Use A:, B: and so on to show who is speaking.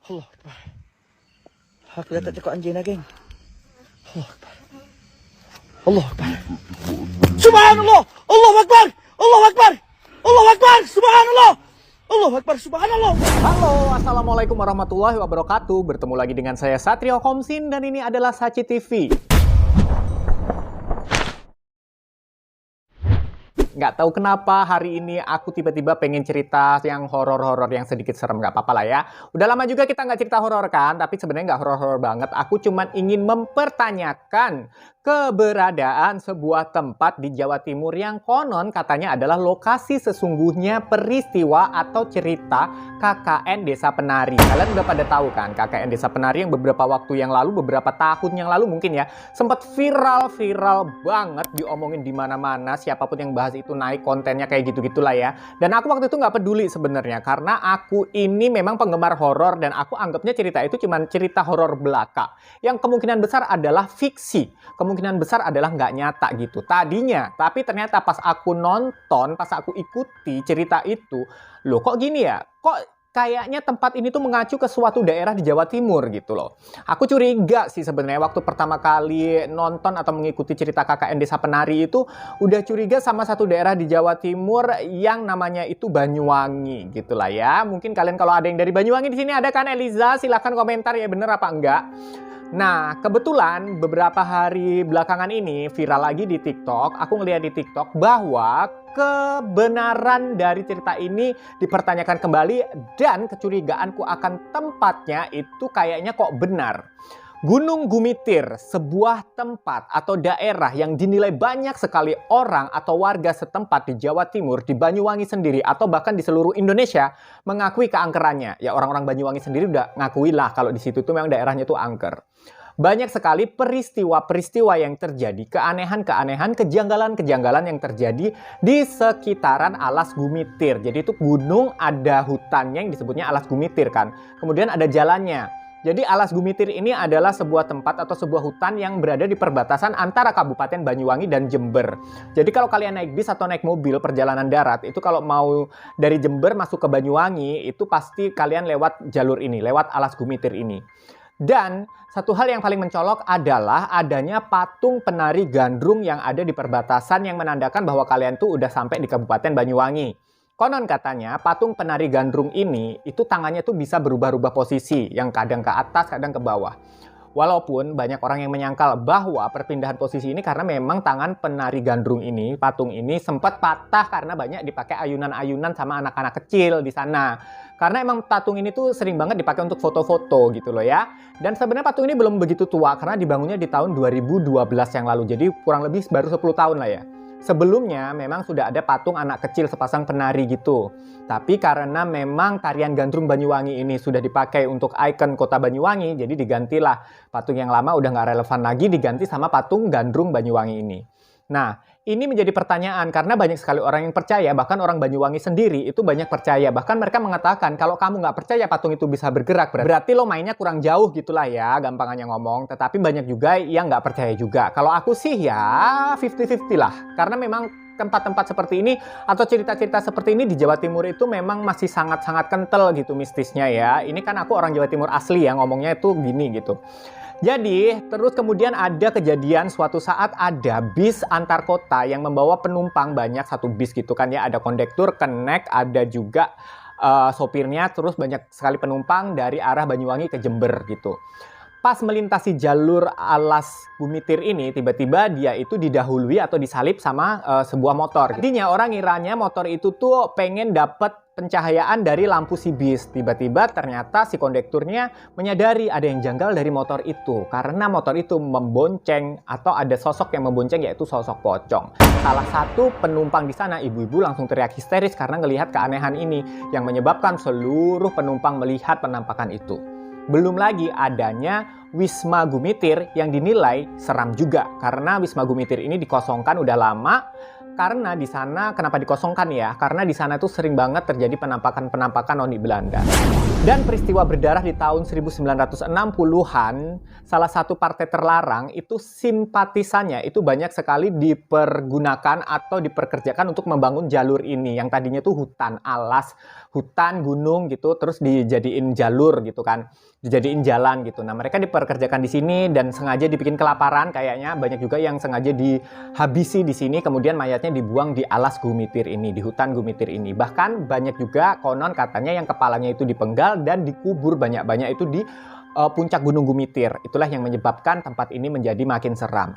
A: Allah Akbar. Aku lihat tadi kok anjing geng. Allah Akbar. Allah Akbar. Subhanallah. Allah Akbar. Allah Akbar. Allah Akbar. Subhanallah. Allah Akbar. Subhanallah.
B: Halo, assalamualaikum warahmatullahi wabarakatuh. Bertemu lagi dengan saya Satrio Komsin dan ini adalah Saci TV. Nggak tahu kenapa hari ini aku tiba-tiba pengen cerita yang horor-horor yang sedikit serem. Nggak apa-apa lah ya. Udah lama juga kita nggak cerita horor kan, tapi sebenarnya nggak horor-horor banget. Aku cuman ingin mempertanyakan keberadaan sebuah tempat di Jawa Timur yang konon katanya adalah lokasi sesungguhnya peristiwa atau cerita KKN Desa Penari. Kalian udah pada tahu kan KKN Desa Penari yang beberapa waktu yang lalu, beberapa tahun yang lalu mungkin ya, sempat viral banget, diomongin di mana-mana. Siapapun yang bahas itu naik kontennya kayak gitu-gitulah ya. Dan aku waktu itu nggak peduli sebenarnya karena aku ini memang penggemar horor dan aku anggapnya cerita itu cuma cerita horor belaka yang kemungkinan besar adalah fiksi, kemungkinan besar adalah nggak nyata gitu tadinya. Tapi ternyata pas aku nonton, pas aku ikuti cerita itu, loh kok gini ya, kok kayaknya tempat ini tuh mengacu ke suatu daerah di Jawa Timur gitu loh. Aku curiga sih sebenarnya waktu pertama kali nonton atau mengikuti cerita KKN Desa Penari itu udah curiga sama satu daerah di Jawa Timur yang namanya itu Banyuwangi gitu lah ya. Mungkin kalian kalau ada yang dari Banyuwangi di sini ada kan Eliza, silahkan komentar ya bener apa enggak. Nah, kebetulan beberapa hari belakangan ini viral lagi di TikTok. Aku ngeliat di TikTok bahwa kebenaran dari cerita ini dipertanyakan kembali dan kecurigaanku akan tempatnya itu kayaknya kok benar. Gunung Gumitir, sebuah tempat atau daerah yang dinilai banyak sekali orang atau warga setempat di Jawa Timur, di Banyuwangi sendiri, atau bahkan di seluruh Indonesia mengakui keangkerannya. Ya orang-orang Banyuwangi sendiri udah ngakui lah kalau di situ tuh memang daerahnya tuh angker. Banyak sekali peristiwa-peristiwa yang terjadi, keanehan-keanehan, kejanggalan-kejanggalan yang terjadi di sekitaran Alas Gumitir. Jadi itu gunung, ada hutannya yang disebutnya Alas Gumitir kan. Kemudian ada jalannya. Jadi Alas Gumitir ini adalah sebuah tempat atau sebuah hutan yang berada di perbatasan antara Kabupaten Banyuwangi dan Jember. Jadi kalau kalian naik bis atau naik mobil perjalanan darat, itu kalau mau dari Jember masuk ke Banyuwangi, itu pasti kalian lewat jalur ini, lewat Alas Gumitir ini. Dan satu hal yang paling mencolok adalah adanya patung penari gandrung yang ada di perbatasan yang menandakan bahwa kalian tuh udah sampai di Kabupaten Banyuwangi. Konon katanya patung penari gandrung ini itu tangannya tuh bisa berubah-ubah posisi, yang kadang ke atas, kadang ke bawah. Walaupun banyak orang yang menyangkal bahwa perpindahan posisi ini karena memang tangan penari gandrung ini, patung ini sempat patah karena banyak dipakai ayunan-ayunan sama anak-anak kecil di sana. Karena emang patung ini tuh sering banget dipakai untuk foto-foto gitu loh ya. Dan sebenarnya patung ini belum begitu tua karena dibangunnya di tahun 2012 yang lalu. Jadi kurang lebih baru 10 tahun lah ya. Sebelumnya memang sudah ada patung anak kecil sepasang penari gitu. Tapi karena memang tarian gandrung Banyuwangi ini sudah dipakai untuk ikon kota Banyuwangi, jadi digantilah patung yang lama udah nggak relevan lagi, diganti sama patung gandrung Banyuwangi ini. Nah, ini menjadi pertanyaan karena banyak sekali orang yang percaya, bahkan orang Banyuwangi sendiri itu banyak percaya. Bahkan mereka mengatakan kalau kamu nggak percaya patung itu bisa bergerak, berarti lo mainnya kurang jauh gitulah ya, gampangannya ngomong. Tetapi banyak juga yang nggak percaya juga. Kalau aku sih ya 50-50 lah. Karena memang tempat-tempat seperti ini atau cerita-cerita seperti ini di Jawa Timur itu memang masih sangat-sangat kental gitu mistisnya ya. Ini kan aku orang Jawa Timur asli ya, ngomongnya itu gini gitu. Jadi, terus kemudian ada kejadian suatu saat ada bis antar kota yang membawa penumpang banyak, satu bis gitu kan ya. Ada kondektur, kenek, ada juga sopirnya, terus banyak sekali penumpang dari arah Banyuwangi ke Jember gitu. Pas melintasi jalur Alas Gumitir ini, tiba-tiba dia itu didahului atau disalip sama sebuah motor. Intinya orang ngiranya motor itu tuh pengen dapat pencahayaan dari lampu si bis. Tiba-tiba ternyata si kondekturnya menyadari ada yang janggal dari motor itu. Karena motor itu membonceng atau ada sosok yang membonceng yaitu sosok pocong. Salah satu penumpang di sana, ibu-ibu langsung teriak histeris karena melihat keanehan ini. Yang menyebabkan seluruh penumpang melihat penampakan itu. Belum lagi adanya Wisma Gumitir yang dinilai seram juga. Karena Wisma Gumitir ini dikosongkan udah lama. Karena di sana kenapa dikosongkan ya? Karena di sana tuh sering banget terjadi penampakan-penampakan ONI Belanda. Dan peristiwa berdarah di tahun 1960-an, salah satu partai terlarang itu simpatisannya itu banyak sekali dipergunakan atau diperkerjakan untuk membangun jalur ini. Yang tadinya tuh hutan, alas, hutan, gunung gitu, terus dijadiin jalur gitu kan. Dijadiin jalan gitu. Nah, mereka diperkerjakan di sini dan sengaja dibikin kelaparan kayaknya. Banyak juga yang sengaja dihabisi di sini, kemudian mayatnya dibuang di alas Gumitir ini, di hutan Gumitir ini. Bahkan banyak juga konon katanya yang kepalanya itu dipenggal dan dikubur banyak-banyak itu di puncak Gunung Gumitir. Itulah yang menyebabkan tempat ini menjadi makin seram.